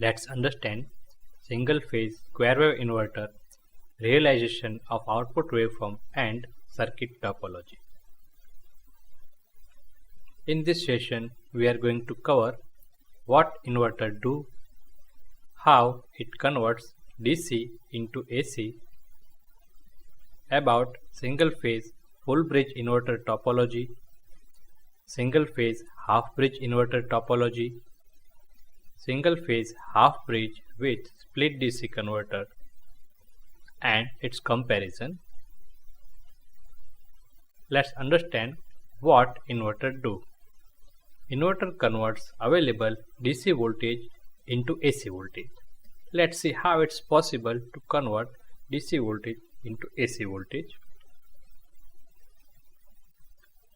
Let's understand single phase square wave inverter, realization of output waveform and circuit topology. In this session we are going to cover what inverter do, how it converts DC into AC, about single phase full bridge inverter topology, single phase half bridge inverter topology, single phase half bridge with split DC converter and its comparison. Let's understand what inverter do. Inverter converts available DC voltage into AC voltage. Let's see how it's possible to convert DC voltage into AC voltage.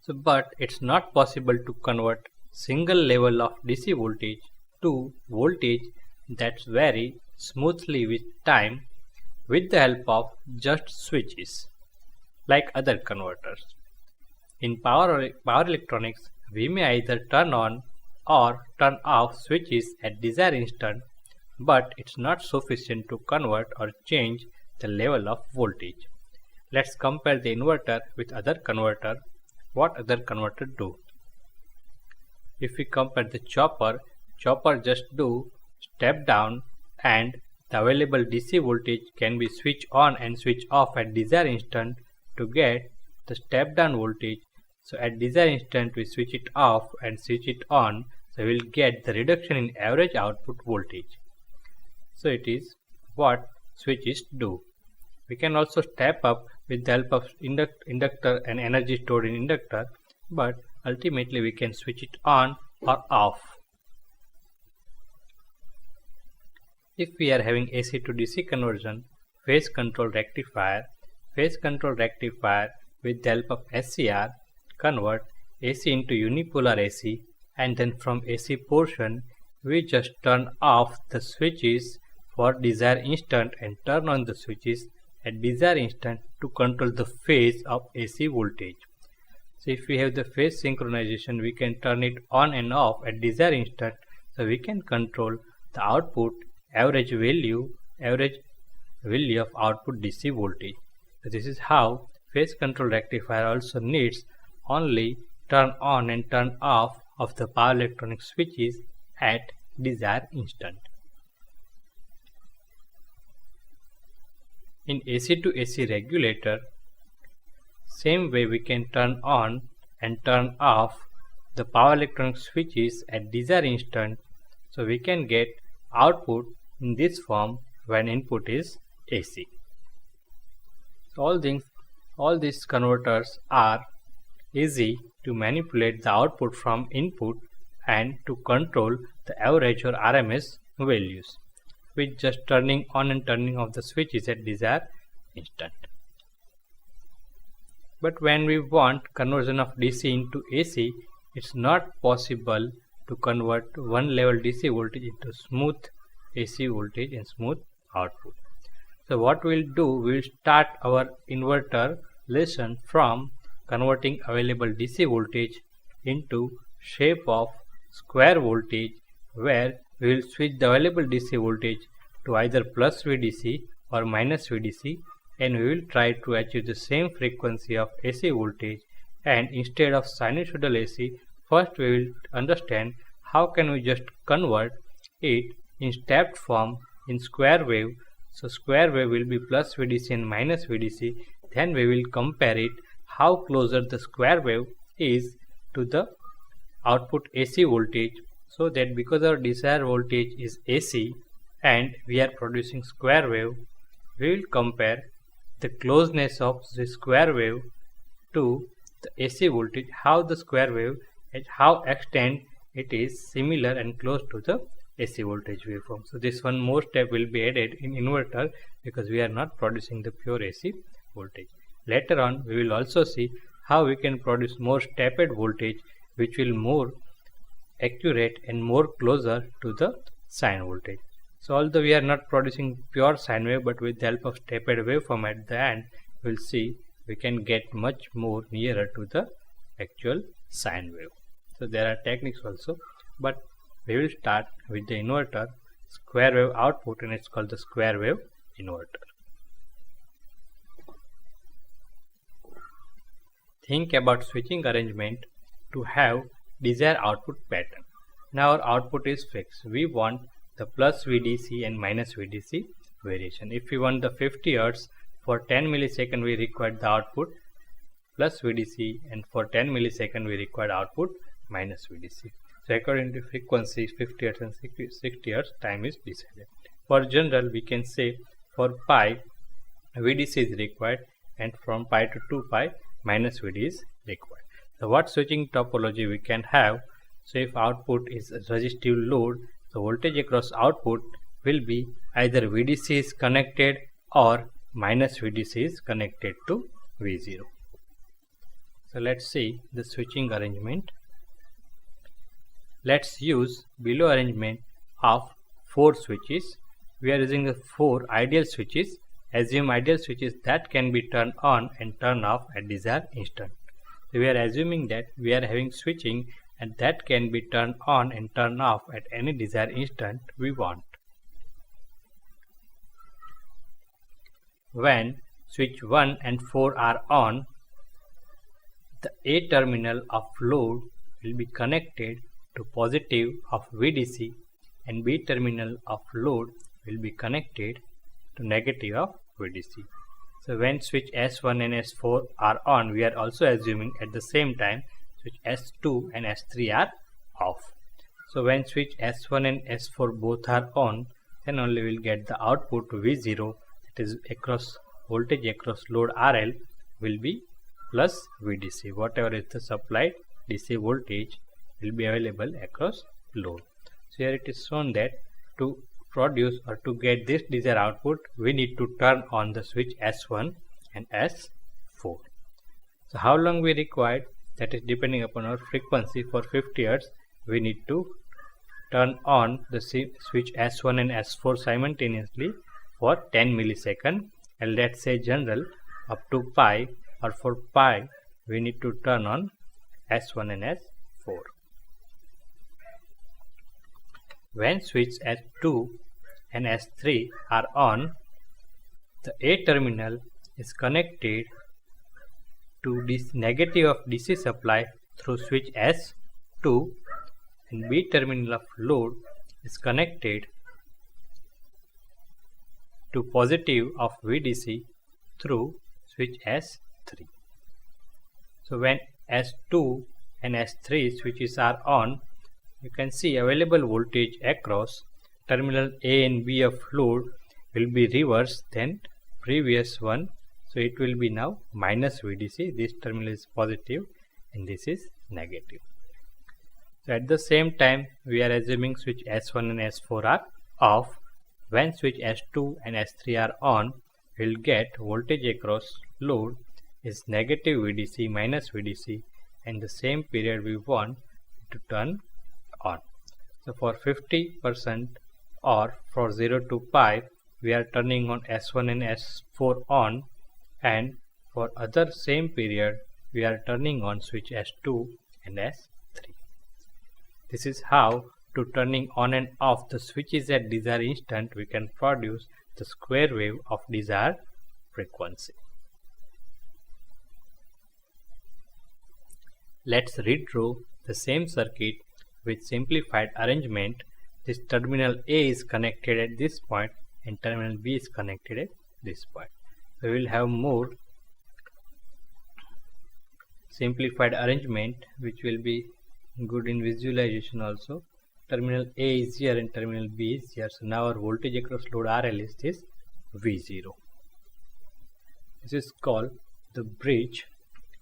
But it's not possible to convert single level of DC voltage to voltage that vary smoothly with time with the help of just switches like other converters. In power electronics, we may either turn on or turn off switches at desired instant, but it's not sufficient to convert or change the level of voltage. Let's compare the inverter with other converter. What other converter do? If we compare the chopper just do step down and the available DC voltage can be switch on and switch off at desired instant to get the step down voltage. So at desired instant we switch it off and switch it on, so we will get the reduction in average output voltage. So it is what switches do. We can also step up with the help of inductor and energy stored in inductor, but ultimately we can switch it on or off. If we are having AC to DC conversion, phase control rectifier with the help of SCR convert AC into unipolar AC, and then from AC portion we just turn off the switches for desired instant and turn on the switches at desired instant to control the phase of AC voltage. So if we have the phase synchronization, we can turn it on and off at desired instant, so we can control the output average value of output DC voltage. So this is how phase control rectifier also needs only turn on and turn off of the power electronic switches at desired instant. In AC to AC regulator, same way we can turn on and turn off the power electronic switches at desired instant, so we can get output in this form when input is AC. So all these converters are easy to manipulate the output from input and to control the average or RMS values with just turning on and turning off the switches at desired instant. But when we want conversion of DC into AC, it's not possible to convert one level DC voltage into smooth AC voltage and smooth output. So what we'll do, we'll start our inverter lesson from converting available DC voltage into shape of square voltage, where we will switch the available DC voltage to either plus VDC or minus VDC, and we will try to achieve the same frequency of AC voltage. And instead of sinusoidal AC, first we will understand how can we just convert it in stepped form in square wave. So square wave will be plus VDC and minus VDC. Then we will compare it how closer the square wave is to the output AC voltage, so that because our desired voltage is AC and we are producing square wave, we will compare the closeness of the square wave to the AC voltage, how the square wave at how extent it is similar and close to the AC voltage waveform. So this one more step will be added in inverter because we are not producing the pure AC voltage. Later on we will also see how we can produce more stepped voltage, which will more accurate and more closer to the sine voltage. So although we are not producing pure sine wave, but with the help of stepped waveform at the end, we will see we can get much more nearer to the actual sine wave. So there are techniques also, but we will start with the inverter square wave output, and it's called the square wave inverter. Think about switching arrangement to have desired output pattern. Now our output is fixed. We want the plus VDC and minus VDC variation. If we want the 50 Hz for 10 millisecond, we require the output plus VDC, and for 10 millisecond we require output minus VDC. So according to frequency 50 Hz and 60 Hz, time is decided. For general, we can say for pi VDC is required, and from pi to 2 pi minus VD is required. So what switching topology we can have? So if output is a resistive load, the voltage across output will be either VDC is connected or minus VDC is connected to V0. So let's see the switching arrangement. Let's use below arrangement of 4 switches. We are using the 4 ideal switches. Assume ideal switches that can be turned on and turned off at desired instant. So we are assuming that we are having switching and that can be turned on and turned off at any desired instant we want. When switch 1 and 4 are on, the A terminal of load will be connected to positive of VDC, and B terminal of load will be connected to negative of VDC. So when switch S1 and S4 are on, we are also assuming at the same time switch S2 and S3 are off. So when switch S1 and S4 both are on, then only we will get the output V0, that is across voltage across load RL will be plus VDC. Whatever is the supplied DC voltage will be available across load. So here it is shown that to produce or to get this desired output, we need to turn on the switch S1 and S4. So how long we required? That is depending upon our frequency. For 50 Hz, we need to turn on the switch S1 and S4 simultaneously for 10 millisecond, and let's say general up to pi, or for pi we need to turn on S1 and S4. When switch S2 and S3 are on, the A terminal is connected to this negative of DC supply through switch S2, and B terminal of load is connected to positive of VDC through switch S3. So when S2 and S3 switches are on, you can see available voltage across terminal A and B of load will be reversed than previous one. So it will be now minus VDC. This terminal is positive and this is negative. So at the same time, we are assuming switch S1 and S4 are off. When switch S2 and S3 are on, we will get voltage across load is negative VDC minus VDC, and the same period we want to turn on. So for 50% or for 0 to pi, we are turning on S1 and S4 on, and for other same period we are turning on switch S2 and S3. This is how to turning on and off the switches at desired instant we can produce the square wave of desired frequency. Let's redraw the same circuit with simplified arrangement. This terminal A is connected at this point and terminal B is connected at this point. We will have more simplified arrangement which will be good in visualization also. Terminal A is here and terminal B is here. So now our voltage across load RL is this V0. This is called the bridge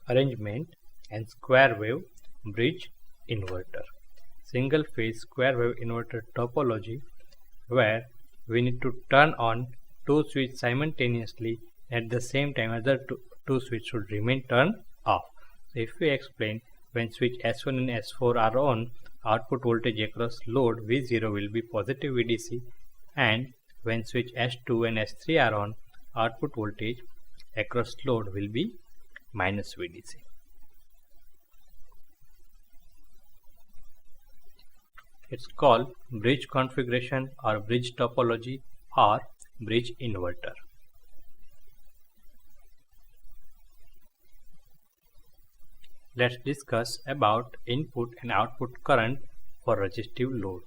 arrangement and square wave bridge inverter. Single phase square wave inverter topology, where we need to turn on two switches simultaneously. At the same time, other two switches should remain turned off. So if we explain, when switch S1 and S4 are on, output voltage across load V0 will be positive VDC, and when switch S2 and S3 are on, output voltage across load will be minus VDC. It's called bridge configuration or bridge topology or bridge inverter. Let's discuss about input and output current for resistive load.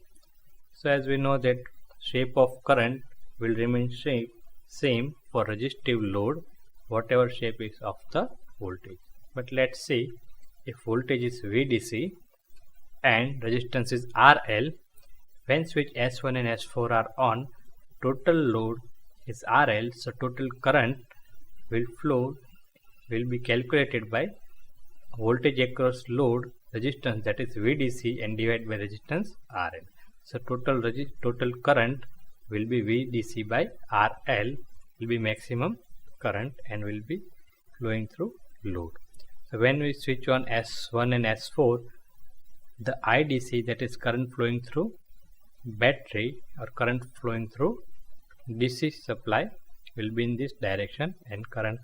So as we know that shape of current will remain same for resistive load, whatever shape is of the voltage. But let's see, if voltage is VDC and resistance is RL, when switch S1 and S4 are on, total load is RL, so total current will be calculated by voltage across load resistance, that is VDC, and divided by resistance RL. So total current will be VDC by RL, will be maximum current and will be flowing through load. So when we switch on S1 and S4, the IDC, that is current flowing through battery or current flowing through DC supply, will be in this direction and current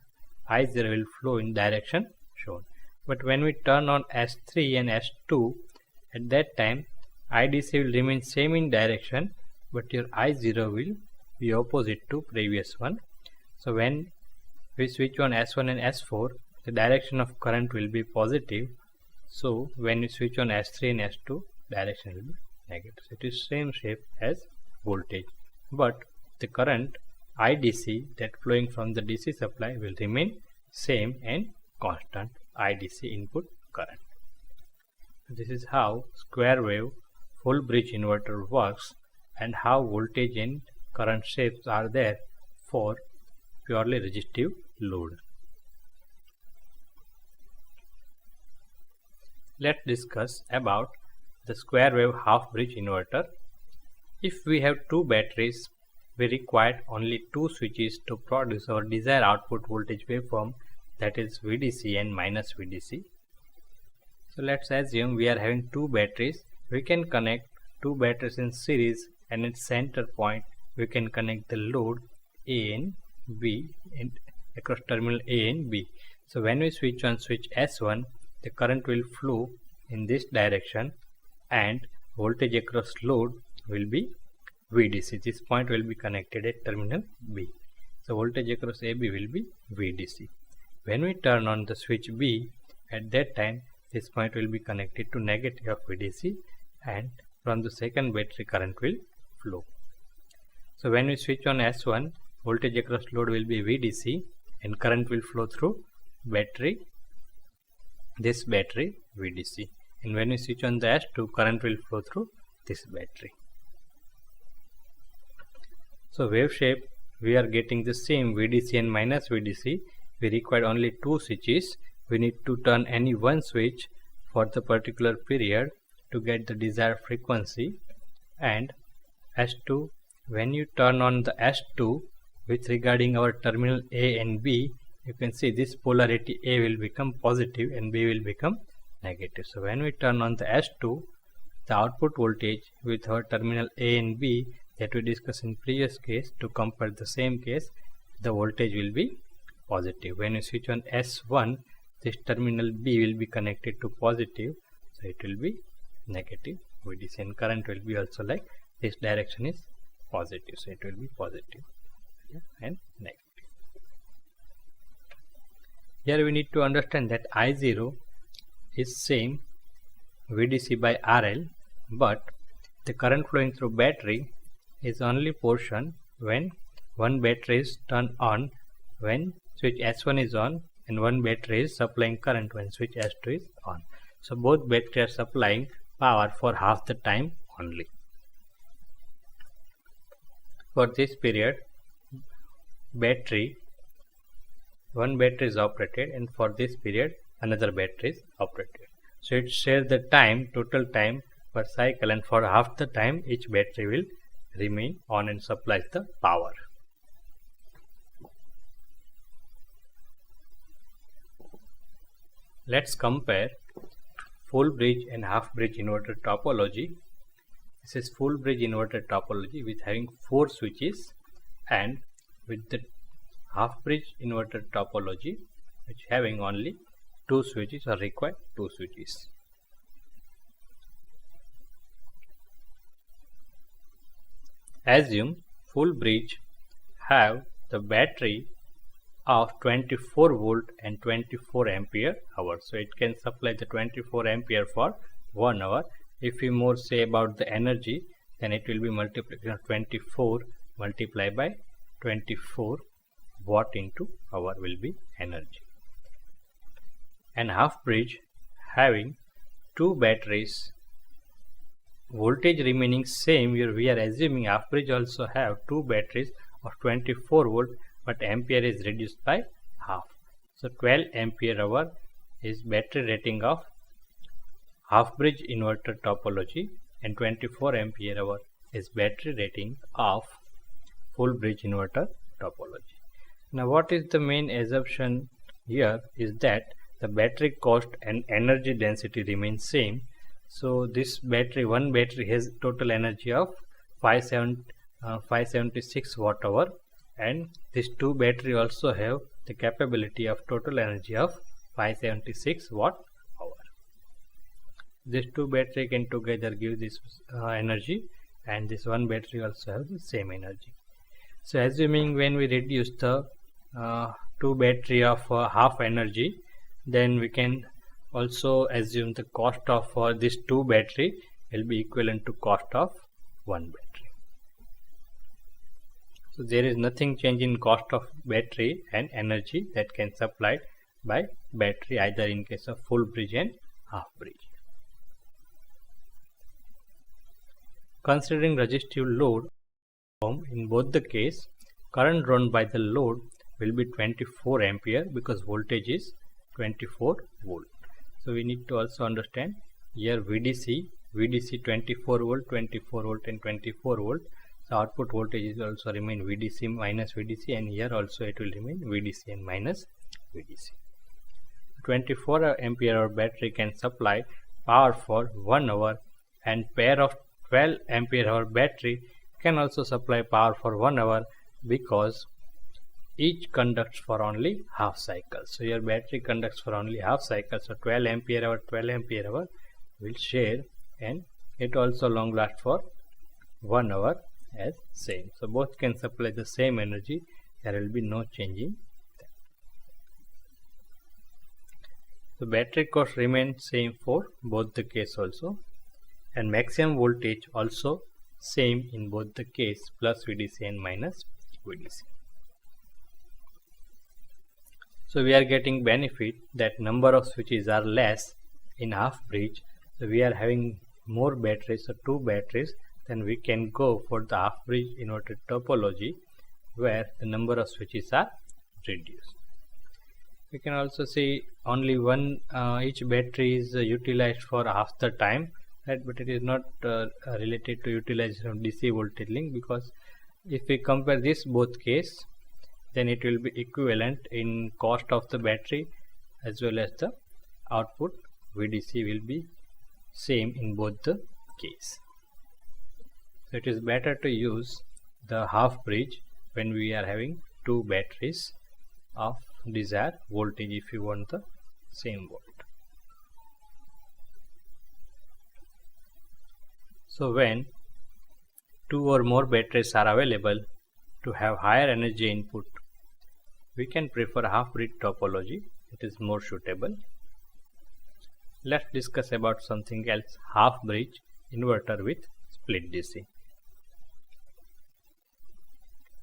I0 will flow in direction shown. But when we turn on S3 and S2, at that time IDC will remain same in direction, but your I0 will be opposite to previous one. So when we switch on S1 and S4, the direction of current will be positive. So when you switch on S3 and S2, direction will be negative. So it is same shape as voltage, but the current IDC that flowing from the DC supply will remain same and constant IDC input current. This is how square wave full bridge inverter works and how voltage and current shapes are there for purely resistive load. Let's discuss about the square wave half bridge inverter. If we have two batteries, we require only two switches to produce our desired output voltage waveform, that is VDC and minus VDC. So let's assume we are having two batteries. We can connect two batteries in series, and at center point we can connect the load A and B and across terminal A and B. So when we switch on switch S1, the current will flow in this direction and voltage across load will be VDC. This point will be connected at terminal B. So voltage across AB will be VDC. When we turn on the switch B, at that time this point will be connected to negative of VDC, and from the second battery current will flow. So when we switch on S1, voltage across load will be VDC and current will flow through battery, this battery VDC. And when we switch on the S2, current will flow through this battery. So wave shape, we are getting the same VDC and minus VDC. We require only two switches. We need to turn any one switch for the particular period to get the desired frequency. And S2, when you turn on the S2 with regarding our terminal A and B, you can see this polarity A will become positive and B will become negative. So when we turn on the S2, the output voltage with our terminal A and B that we discussed in previous case, to compare the same case, the voltage will be positive. When you switch on S1, this terminal B will be connected to positive, so it will be negative VDC, and current will be also like this direction is positive, so it will be positive and negative. Here we need to understand that I0 is same VDC by RL, but the current flowing through battery is only portion when one battery is turned on when switch S1 is on, and one battery is supplying current when switch S2 is on. So both batteries are supplying power for half the time only. For this period, one battery is operated, and for this period another battery is operated. So it shares the time, total time per cycle, and for half the time each battery will remain on and supplies the power. Let's compare full bridge and half bridge inverter topology. This is full bridge inverter topology with having 4 switches, and with the half bridge inverter topology which having only 2 switches or require 2 switches. Assume full bridge have the battery of 24 volt and 24 ampere hour. So it can supply the 24 ampere for 1 hour. If we more say about the energy, then it will be multiplication of 24 multiplied by 24 watt into hour will be energy. And half bridge having two batteries, voltage remaining same. Here we are assuming half bridge also have two batteries of 24 volt, but ampere is reduced by half. So 12 ampere hour is battery rating of half bridge inverter topology, and 24 ampere hour is battery rating of full bridge inverter topology. Now what is the main assumption here is that the battery cost and energy density remain same. So this battery, one battery has total energy of 576 watt hour, and this two battery also have the capability of total energy of 576 watt hour. This two battery can together give this energy, and this one battery also have the same energy. So assuming when we reduce the two battery of half energy, then we can also assume the cost of this two battery will be equivalent to cost of one battery. So there is nothing change in cost of battery and energy that can supplied by battery either in case of full bridge and half bridge. Considering resistive load, in both the case current drawn by the load will be 24 ampere because voltage is 24 volt. So we need to also understand here VDC 24 volt and 24 volt. So output voltage is also remain VDC minus VDC, and here also it will remain VDC and minus VDC. 24 ampere hour battery can supply power for 1 hour, and pair of 12 ampere hour battery can also supply power for 1 hour because each conducts for only half cycle. So your battery conducts for only half cycle. So 12 ampere hour will share, and it also long last for 1 hour as same. So both can supply the same energy. There will be no change in that. So battery cost remains same for both the case also, and maximum voltage also same in both the case, plus VDC and minus VDC. So we are getting benefit that number of switches are less in half bridge. So we are having more batteries, so two batteries, then we can go for the half bridge inverter topology where the number of switches are reduced. We can also see only one each battery is utilized for half the time, right? But it is not related to utilization of DC voltage link, because if we compare this both case, then it will be equivalent in cost of the battery as well as the output VDC will be same in both the case. So it is better to use the half bridge when we are having two batteries of desired voltage if you want the same volt. So when two or more batteries are available to have higher energy input, we can prefer half bridge topology. It is more suitable. Let's discuss about something else, half bridge inverter with split DC.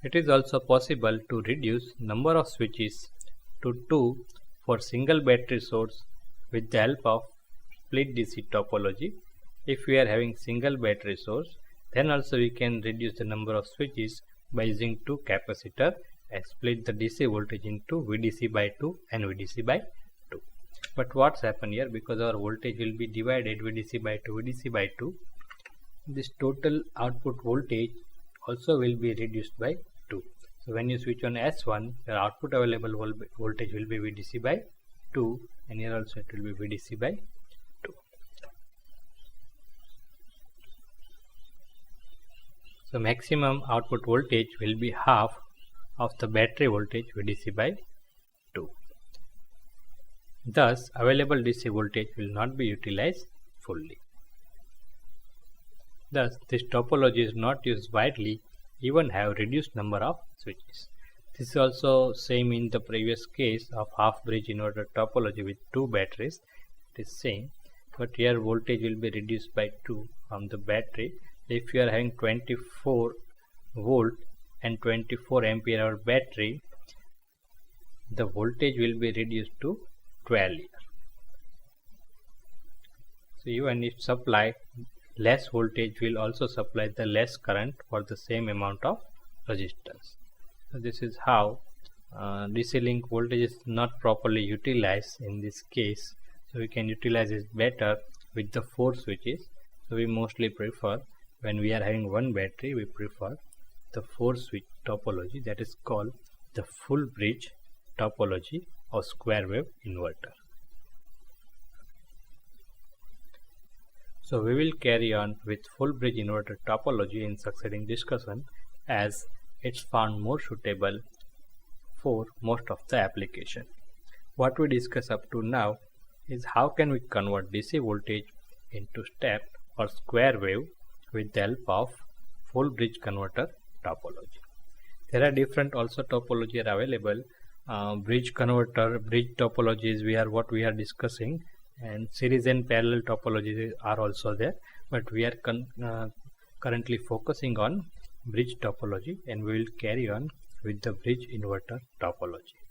It is also possible to reduce number of switches to 2 for single battery source with the help of split DC topology. If we are having single battery source, then also we can reduce the number of switches by using two capacitor and split the DC voltage into VDC by 2 and VDC by 2. But what's happened here, because our voltage will be divided VDC by 2, this total output voltage also will be reduced by 2. So when you switch on S1, your output available voltage will be VDC by 2, and here also it will be VDC by 2. So maximum output voltage will be half of the battery voltage VDC by 2. Thus available DC voltage will not be utilized fully. Thus this topology is not used widely even have reduced number of switches. This is also same in the previous case of half bridge inverter topology with 2 batteries. It is same, but here voltage will be reduced by 2 from the battery. If you are having 24 volt and 24 ampere hour battery, the voltage will be reduced to 12 here. So even if supply less voltage will also supply the less current for the same amount of resistance. So this is how DC link voltage is not properly utilized in this case. So we can utilize it better with the 4 switches. So we mostly prefer, when we are having one battery, we prefer the 4 switch topology, that is called the full bridge topology or square wave inverter. So we will carry on with full bridge inverter topology in succeeding discussion, as it's found more suitable for most of the application. What we discuss up to now is how can we convert DC voltage into step or square wave with the help of full bridge converter topology. There are different also topology are available. Bridge converter, bridge topologies what we are discussing, and series and parallel topologies are also there, but we are currently focusing on bridge topology, and we will carry on with the bridge inverter topology.